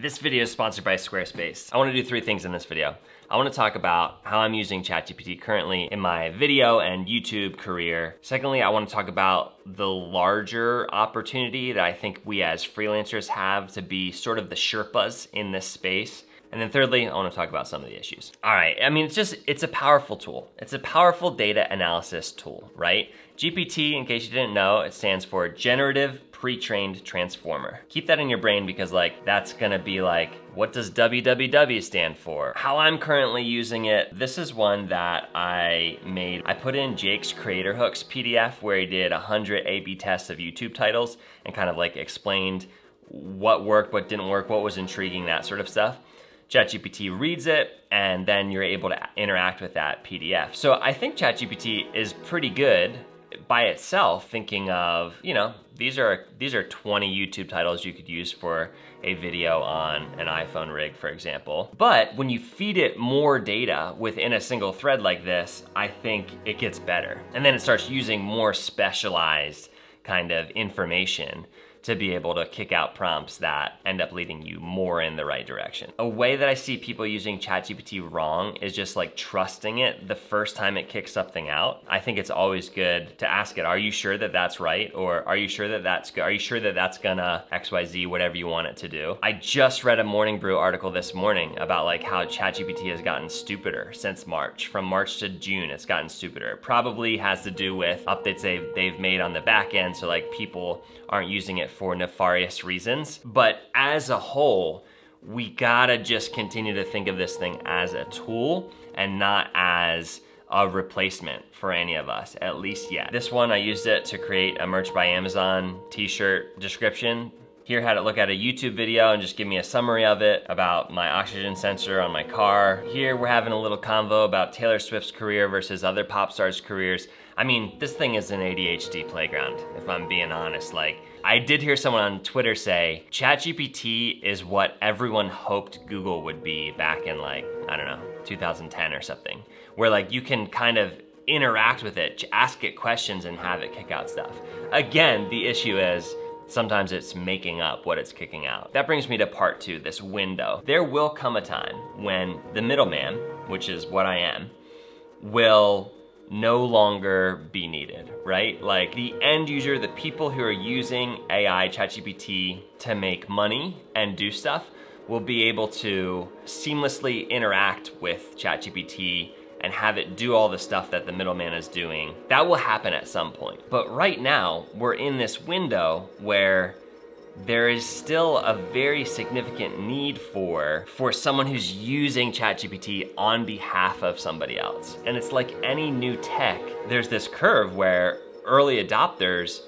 This video is sponsored by Squarespace. I want to do 3 things in this video. I want to talk about how I'm using ChatGPT currently in my video and YouTube career. Secondly, I want to talk about the larger opportunity that I think we as freelancers have to be sort of the Sherpas in this space. And then thirdly, I want to talk about some of the issues. All right, I mean, it's a powerful tool. It's a powerful data analysis tool, right? GPT, in case you didn't know, it stands for Generative Pre-trained Transformer. Keep that in your brain because that's gonna be what does www stand for? How I'm currently using it, this is one that I made. I put in Jake's Creator Hooks PDF where he did 100 A/B tests of YouTube titles and kind of explained what worked, what didn't work, what was intriguing, that sort of stuff. ChatGPT reads it, and then you're able to interact with that PDF. So I think ChatGPT is pretty good by itself, thinking of, these are 20 YouTube titles you could use for a video on an iPhone rig, for example. But when you feed it more data within a single thread like this, I think it gets better. And then it starts using more specialized kind of information to be able to kick out prompts that end up leading you more in the right direction. A way that I see people using ChatGPT wrong is just trusting it the first time it kicks something out. I think it's always good to ask it, are you sure that that's right? Or are you sure that that's gonna XYZ, whatever you want it to do? I just read a Morning Brew article this morning about how ChatGPT has gotten stupider since March. From March to June, it's gotten stupider. It probably has to do with updates they've made on the back end, so people aren't using it for nefarious reasons. But as a whole, we gotta just continue to think of this thing as a tool and not as a replacement for any of us, at least yet. This one, I used it to create a Merch by Amazon t-shirt description. Here, had it look at a YouTube video and just give me a summary of it about my oxygen sensor on my car. Here, we're having a little convo about Taylor Swift's career versus other pop stars' careers. I mean, this thing is an ADHD playground, if I'm being honest. I did hear someone on Twitter say, ChatGPT is what everyone hoped Google would be back in I don't know, 2010 or something, where you can kind of interact with it, ask it questions and have it kick out stuff. Again, the issue is, sometimes it's making up what it's kicking out. That brings me to part 2, this window. There will come a time when the middleman, which is what I am, will no longer be needed, right? The end user, the people who are using AI, ChatGPT, to make money and do stuff, will be able to seamlessly interact with ChatGPT and have it do all the stuff that the middleman is doing. That will happen at some point. But right now, we're in this window where there is still a very significant need for someone who's using ChatGPT on behalf of somebody else. And it's like any new tech, there's this curve where early adopters,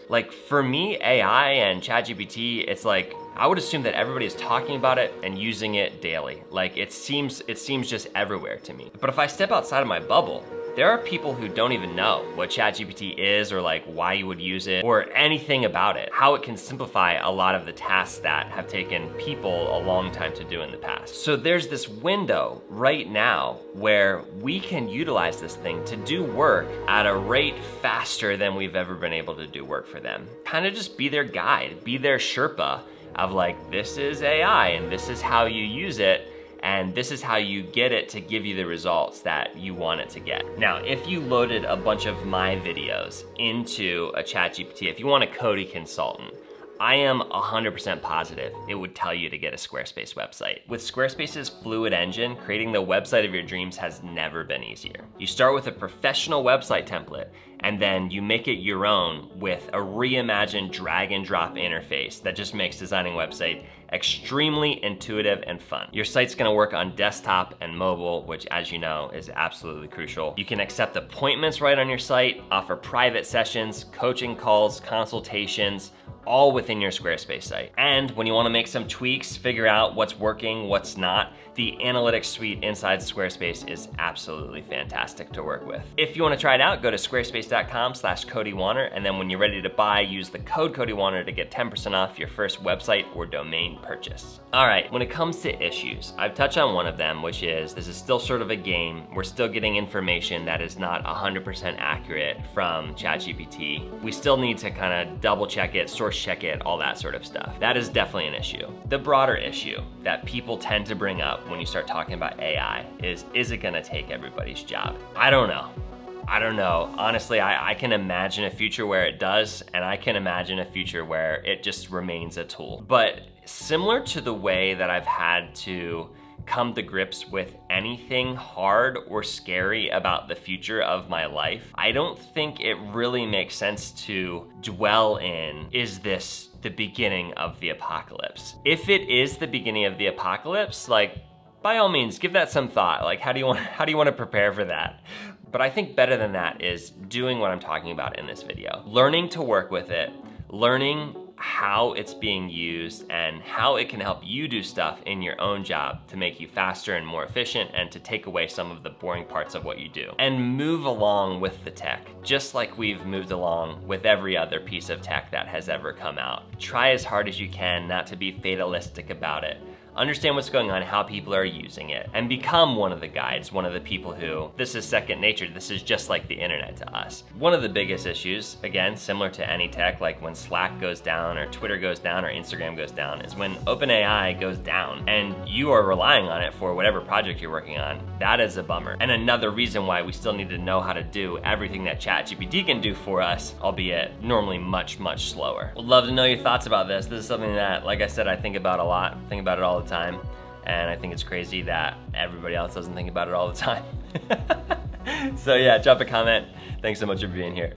for me, AI and ChatGPT, it's I would assume that everybody is talking about it and using it daily. It seems just everywhere to me. But if I step outside of my bubble, there are people who don't even know what ChatGPT is or why you would use it or anything about it, how it can simplify a lot of the tasks that have taken people a long time to do in the past. So there's this window right now where we can utilize this thing to do work at a rate faster than we've ever been able to do work for them. Kind of just be their guide, be their Sherpa of this is AI and this is how you use it, and this is how you get it to give you the results that you want it to get. Now, if you loaded a bunch of my videos into a ChatGPT, if you want a Cody consultant, I am 100% positive it would tell you to get a Squarespace website. With Squarespace's Fluid Engine, creating the website of your dreams has never been easier. You start with a professional website template, and then you make it your own with a reimagined drag and drop interface that just makes designing a website extremely intuitive and fun. Your site's gonna work on desktop and mobile, which as you know is absolutely crucial. You can accept appointments right on your site, offer private sessions, coaching calls, consultations, all within your Squarespace site. And when you wanna make some tweaks, figure out what's working, what's not, the analytics suite inside Squarespace is absolutely fantastic to work with. If you wanna try it out, go to squarespace.com freelancers.com/CodyWarner, and then when you're ready to buy, use the code CodyWarner to get 10% off your first website or domain purchase. All right, when it comes to issues, I've touched on one of them, which is this is still sort of a game. We're still getting information that is not 100% accurate from ChatGPT. We still need to kind of double check it, source check it, all that sort of stuff. That is definitely an issue. The broader issue that people tend to bring up when you start talking about AI is it gonna take everybody's job? I don't know. Honestly, I can imagine a future where it does, and I can imagine a future where it just remains a tool. But similar to the way that I've had to come to grips with anything hard or scary about the future of my life, I don't think it really makes sense to dwell in, is this the beginning of the apocalypse? If it is the beginning of the apocalypse, like, by all means, give that some thought. Like, how do you want to prepare for that? But I think better than that is doing what I'm talking about in this video. Learning to work with it, learning how it's being used and how it can help you do stuff in your own job to make you faster and more efficient and to take away some of the boring parts of what you do. And move along with the tech, just like we've moved along with every other piece of tech that has ever come out. Try as hard as you can not to be fatalistic about it. Understand what's going on, how people are using it, and become one of the guides, one of the people who, this is second nature, this is just like the internet to us. One of the biggest issues, again, similar to any tech, like when Slack goes down or Twitter goes down or Instagram goes down, is when OpenAI goes down and you are relying on it for whatever project you're working on. That is a bummer. And another reason why we still need to know how to do everything that ChatGPT can do for us, albeit normally much, much slower. Would love to know your thoughts about this. This is something that, like I said, I think about a lot, think about it all the time, and I think it's crazy that everybody else doesn't think about it all the time. So yeah, drop a comment. Thanks so much for being here.